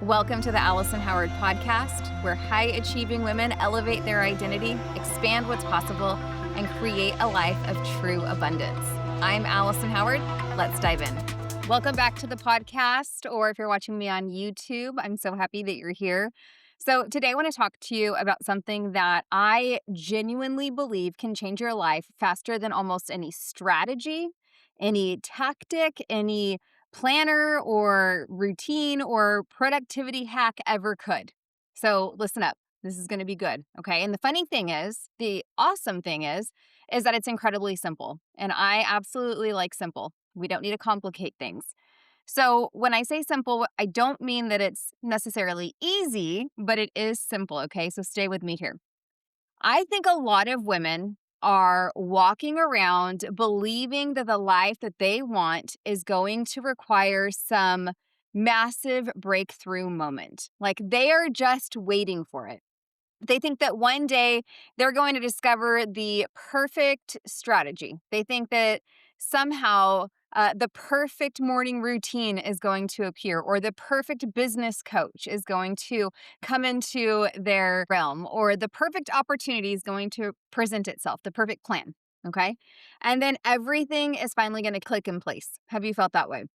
Welcome to the Alison Howard podcast, where high-achieving women elevate their identity, expand what's possible, and create a life of true abundance. I'm Alison Howard. Let's dive in. Welcome back to the podcast, or if you're watching me on YouTube, I'm so happy that you're here. So today I want to talk to you about something that I genuinely believe can change your life faster than almost any strategy, any tactic, any planner or routine or productivity hack ever could. So listen up. This is going to be good. Okay. And the awesome thing is that it's incredibly simple. And I absolutely like simple. We don't need to complicate things. So when I say simple, I don't mean that it's necessarily easy, but it is simple. Okay. So stay with me here. I think a lot of women are walking around believing that the life that they want is going to require some massive breakthrough moment. Like they are just waiting for it. They think that one day they're going to discover the perfect strategy. They think that somehow the perfect morning routine is going to appear, or the perfect business coach is going to come into their realm, or the perfect opportunity is going to present itself, the perfect plan. Okay. And then everything is finally going to click in place. Have you felt that way?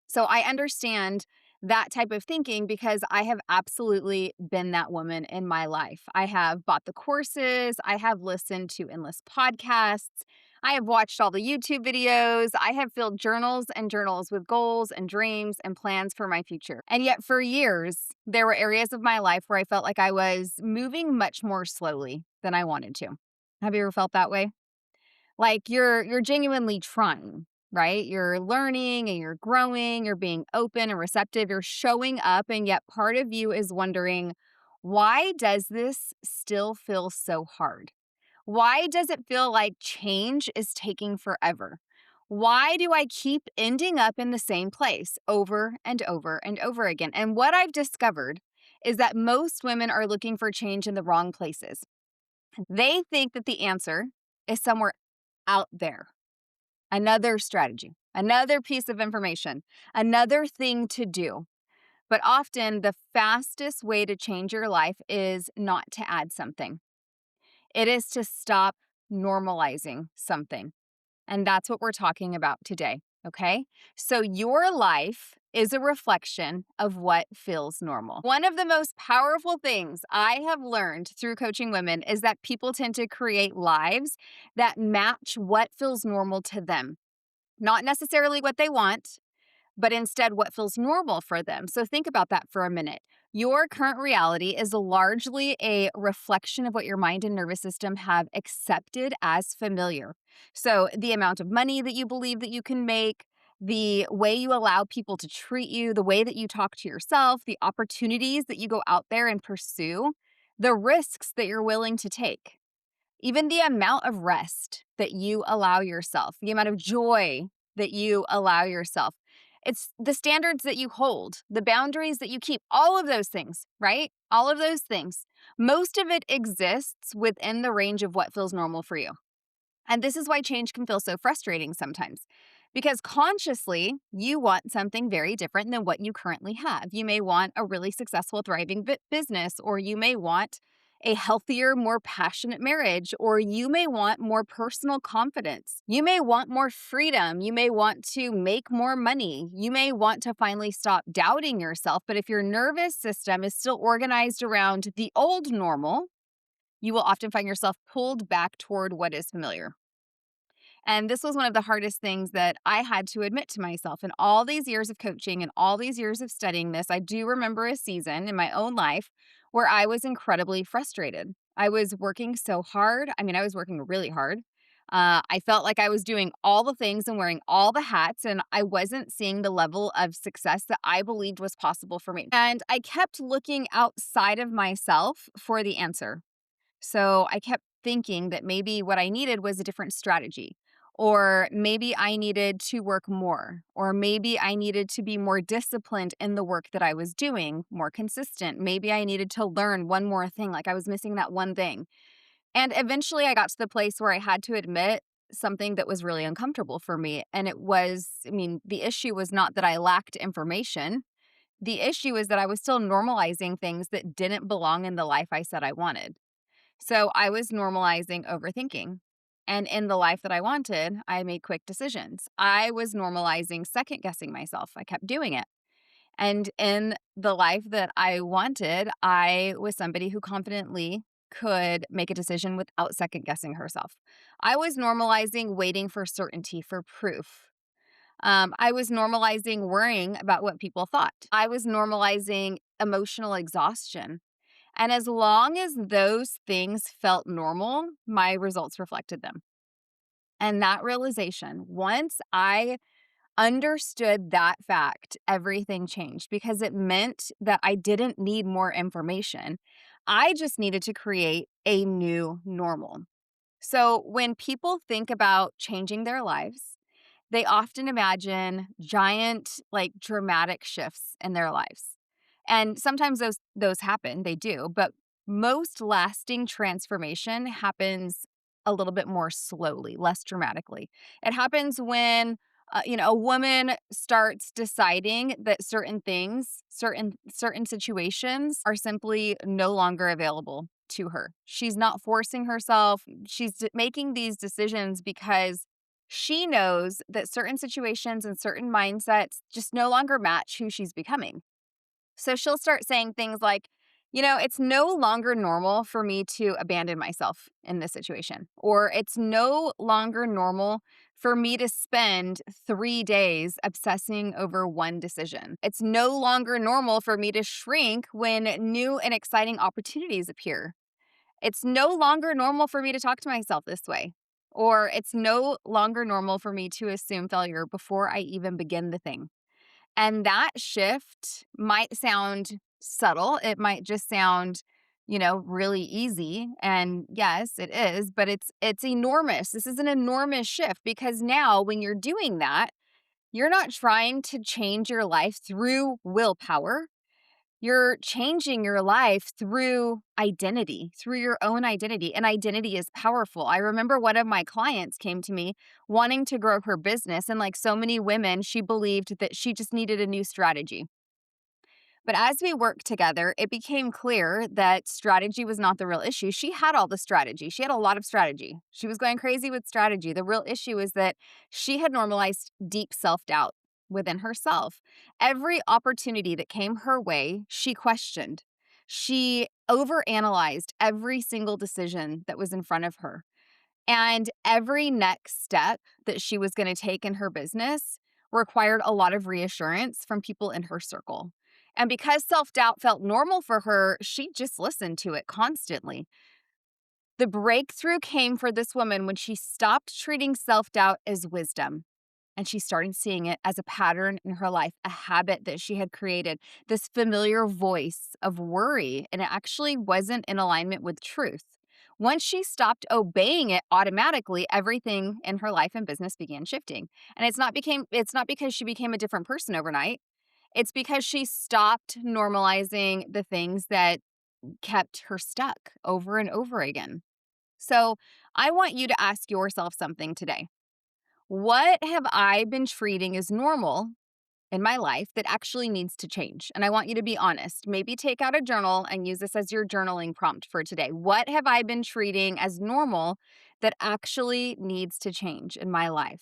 So I understand that type of thinking because I have absolutely been that woman in my life. I have bought the courses, I have listened to endless podcasts, I have watched all the YouTube videos, I have filled journals and journals with goals and dreams and plans for my future. And yet for years, there were areas of my life where I felt like I was moving much more slowly than I wanted to. Have you ever felt that way? Like you're genuinely trying, right? You're learning and you're growing, you're being open and receptive, you're showing up, and yet part of you is wondering, why does this still feel so hard? Why does it feel like change is taking forever? Why do I keep ending up in the same place over and over and over again? And what I've discovered is that most women are looking for change in the wrong places. They think that the answer is somewhere out there. Another strategy, another piece of information, another thing to do. But often the fastest way to change your life is not to add something. It is to stop normalizing something. And that's what we're talking about today. Okay. So your life is a reflection of what feels normal. One of the most powerful things I have learned through coaching women is that people tend to create lives that match what feels normal to them. Not necessarily what they want, but instead what feels normal for them. So think about that for a minute. Your current reality is largely a reflection of what your mind and nervous system have accepted as familiar. So the amount of money that you believe that you can make, the way you allow people to treat you, the way that you talk to yourself, the opportunities that you go out there and pursue, the risks that you're willing to take. Even the amount of rest that you allow yourself, the amount of joy that you allow yourself. It's the standards that you hold, the boundaries that you keep, all of those things, right? All of those things. Most of it exists within the range of what feels normal for you. And this is why change can feel so frustrating sometimes, because consciously you want something very different than what you currently have. You may want a really successful, thriving business, or you may want a healthier, more passionate marriage, or you may want more personal confidence. You may want more freedom. You may want to make more money. You may want to finally stop doubting yourself. But if your nervous system is still organized around the old normal, you will often find yourself pulled back toward what is familiar. And this was one of the hardest things that I had to admit to myself. In all these years of coaching and all these years of studying this, I do remember a season in my own life where I was incredibly frustrated. I was working so hard. I was working really hard. I felt like I was doing all the things and wearing all the hats, and I wasn't seeing the level of success that I believed was possible for me. And I kept looking outside of myself for the answer. So I kept thinking that maybe what I needed was a different strategy, or maybe I needed to work more, or maybe I needed to be more disciplined in the work that I was doing, more consistent. Maybe I needed to learn one more thing, like I was missing that one thing. And eventually I got to the place where I had to admit something that was really uncomfortable for me. And it was, the issue was not that I lacked information. The issue is that I was still normalizing things that didn't belong in the life I said I wanted. So I was normalizing overthinking. And in the life that I wanted, I made quick decisions. I was normalizing second guessing myself. I kept doing it. And in the life that I wanted, I was somebody who confidently could make a decision without second guessing herself. I was normalizing waiting for certainty, for proof. I was normalizing worrying about what people thought. I was normalizing emotional exhaustion. And as long as those things felt normal, my results reflected them. And that realization, once I understood that fact, everything changed because it meant that I didn't need more information. I just needed to create a new normal. So when people think about changing their lives, they often imagine giant, like dramatic shifts in their lives. And sometimes those happen, they do, but most lasting transformation happens a little bit more slowly, less dramatically. It happens when a woman starts deciding that certain things, certain situations are simply no longer available to her. She's not forcing herself. Making these decisions because she knows that certain situations and certain mindsets just no longer match who she's becoming. So she'll start saying things like, it's no longer normal for me to abandon myself in this situation, or it's no longer normal for me to spend 3 days obsessing over one decision. It's no longer normal for me to shrink when new and exciting opportunities appear. It's no longer normal for me to talk to myself this way. Or it's no longer normal for me to assume failure before I even begin the thing. And that shift might sound subtle. It might just sound, really easy. And yes, it is, but it's enormous. This is an enormous shift because now when you're doing that, you're not trying to change your life through willpower. You're changing your life through identity, through your own identity. And identity is powerful. I remember one of my clients came to me wanting to grow her business. And like so many women, she believed that she just needed a new strategy. But as we worked together, it became clear that strategy was not the real issue. She had all the strategy. She had a lot of strategy. She was going crazy with strategy. The real issue is that she had normalized deep self doubt within herself. Every opportunity that came her way, she questioned. She overanalyzed every single decision that was in front of her. And every next step that she was going to take in her business required a lot of reassurance from people in her circle. And because self doubt felt normal for her, she just listened to it constantly. The breakthrough came for this woman when she stopped treating self doubt as wisdom. And she started seeing it as a pattern in her life, a habit that she had created, this familiar voice of worry. And it actually wasn't in alignment with truth. Once she stopped obeying it automatically, everything in her life and business began shifting. And it's not because she became a different person overnight. It's because she stopped normalizing the things that kept her stuck over and over again. So I want you to ask yourself something today. What have I been treating as normal in my life that actually needs to change? And I want you to be honest. Maybe take out a journal and use this as your journaling prompt for today. What have I been treating as normal that actually needs to change in my life?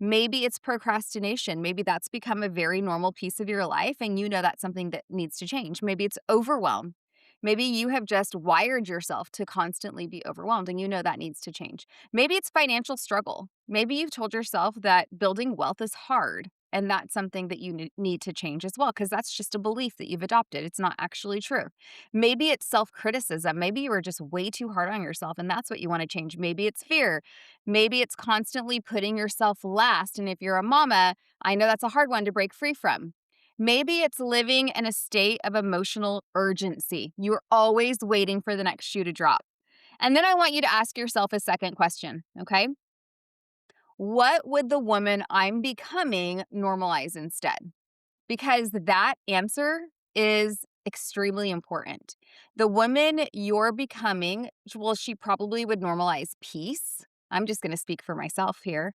Maybe it's procrastination. Maybe that's become a very normal piece of your life and you know that's something that needs to change. Maybe it's overwhelm. Maybe you have just wired yourself to constantly be overwhelmed and you know that needs to change. Maybe it's financial struggle. Maybe you've told yourself that building wealth is hard and that's something that you need to change as well because that's just a belief that you've adopted. It's not actually true. Maybe it's self-criticism. Maybe you were just way too hard on yourself and that's what you want to change. Maybe it's fear. Maybe it's constantly putting yourself last. And if you're a mama, I know that's a hard one to break free from. Maybe it's living in a state of emotional urgency. You're always waiting for the next shoe to drop. And then I want you to ask yourself a second question, okay? What would the woman I'm becoming normalize instead? Because that answer is extremely important. The woman you're becoming, well, she probably would normalize peace. I'm just going to speak for myself here.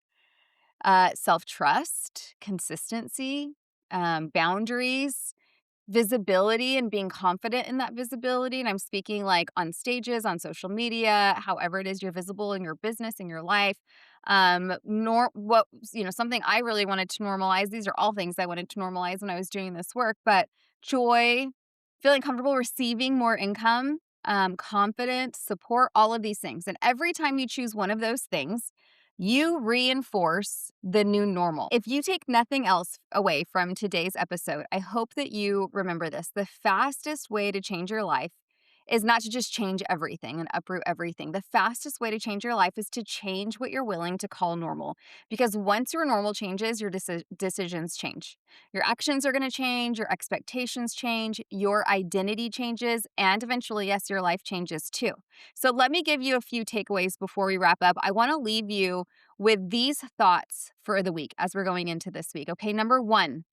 Self-trust, consistency, boundaries, visibility and being confident in that visibility. And I'm speaking like on stages, on social media, however it is you're visible in your business, in your life. Something I really wanted to normalize. These are all things I wanted to normalize when I was doing this work, but joy, feeling comfortable receiving more income, confidence, support, all of these things. And every time you choose one of those things, you reinforce the new normal. If you take nothing else away from today's episode, I hope that you remember this. The fastest way to change your life is not to just change everything and uproot everything. The fastest way to change your life is to change what you're willing to call normal. Because once your normal changes, your decisions change. Your actions are going to change, your expectations change, your identity changes, and eventually, yes, your life changes too. So let me give you a few takeaways before we wrap up. I want to leave you with these thoughts for the week as we're going into this week. Okay, number one,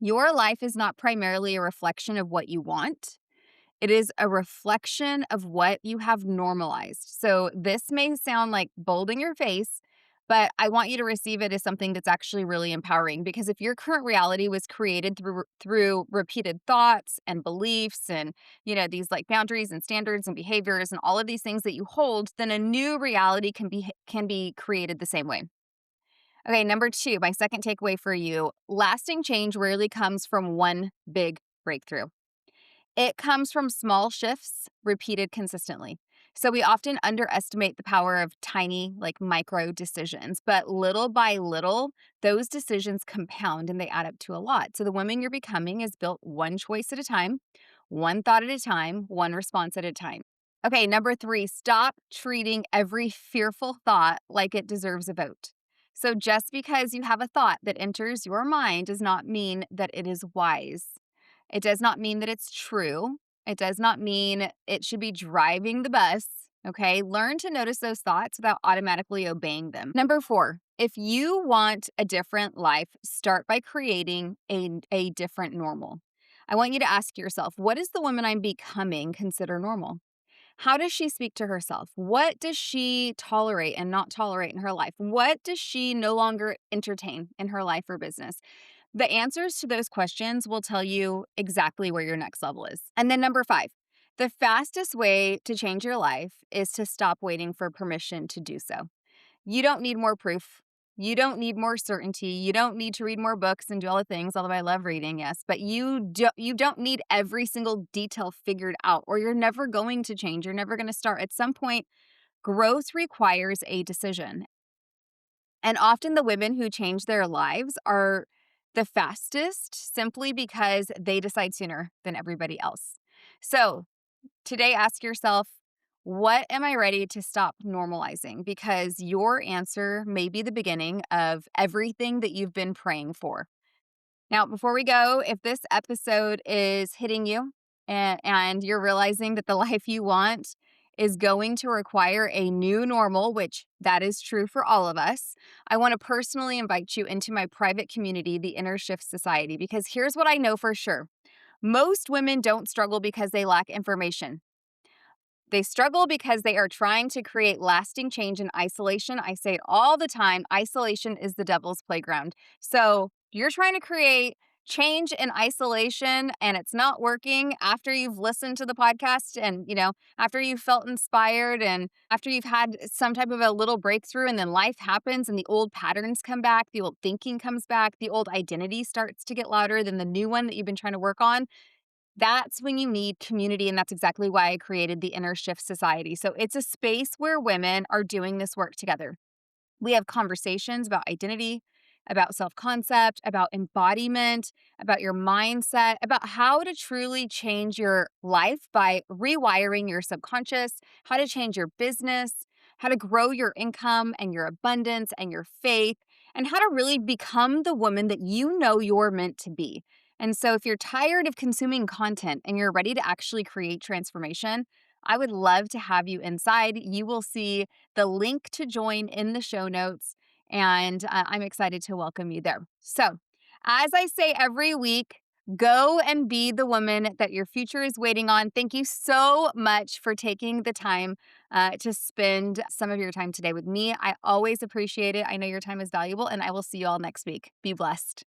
your life is not primarily a reflection of what you want. It is a reflection of what you have normalized. So this may sound like bold in your face, but I want you to receive it as something that's actually really empowering, because if your current reality was created through repeated thoughts and beliefs and, these like boundaries and standards and behaviors and all of these things that you hold, then a new reality can be created the same way. Okay, number two, my second takeaway for you, lasting change rarely comes from one big breakthrough. It comes from small shifts repeated consistently. So we often underestimate the power of tiny, like micro decisions, but little by little, those decisions compound and they add up to a lot. So the woman you're becoming is built one choice at a time, one thought at a time, one response at a time. Okay, number three, stop treating every fearful thought like it deserves a vote. So just because you have a thought that enters your mind does not mean that it is wise. It does not mean that it's true. It does not mean it should be driving the bus. Okay. Learn to notice those thoughts without automatically obeying them. Number four, if you want a different life, start by creating a different normal. I want you to ask yourself, what is the woman I'm becoming consider normal? How does she speak to herself? What does she tolerate and not tolerate in her life? What does she no longer entertain in her life or business? The answers to those questions will tell you exactly where your next level is. And then number five, the fastest way to change your life is to stop waiting for permission to do so. You don't need more proof. You don't need more certainty. You don't need to read more books and do all the things, although I love reading, yes. But you don't need every single detail figured out, or you're never going to change. You're never going to start. At some point, growth requires a decision. And often the women who change their lives are the fastest simply because they decide sooner than everybody else. So today, ask yourself, what am I ready to stop normalizing? Because your answer may be the beginning of everything that you've been praying for. Now, before we go, if this episode is hitting you and you're realizing that the life you want is going to require a new normal, which that is true for all of us, I want to personally invite you into my private community, the Inner Shift Society, because here's what I know for sure. Most women don't struggle because they lack information. They struggle because they are trying to create lasting change in isolation. I say it all the time, isolation is the devil's playground. So you're trying to create change in isolation and it's not working after you've listened to the podcast and, after you've felt inspired and after you've had some type of a little breakthrough and then life happens and the old patterns come back, the old thinking comes back, the old identity starts to get louder than the new one that you've been trying to work on. That's when you need community, and that's exactly why I created the Inner Shift Society. So it's a space where women are doing this work together. We have conversations about identity, about self-concept, about embodiment, about your mindset, about how to truly change your life by rewiring your subconscious, how to change your business, how to grow your income and your abundance and your faith, and how to really become the woman that you know you're meant to be. And so if you're tired of consuming content and you're ready to actually create transformation, I would love to have you inside. You will see the link to join in the show notes, and I'm excited to welcome you there. So, as I say every week, go and be the woman that your future is waiting on. Thank you so much for taking the time to spend some of your time today with me. I always appreciate it. I know your time is valuable, and I will see you all next week. Be blessed.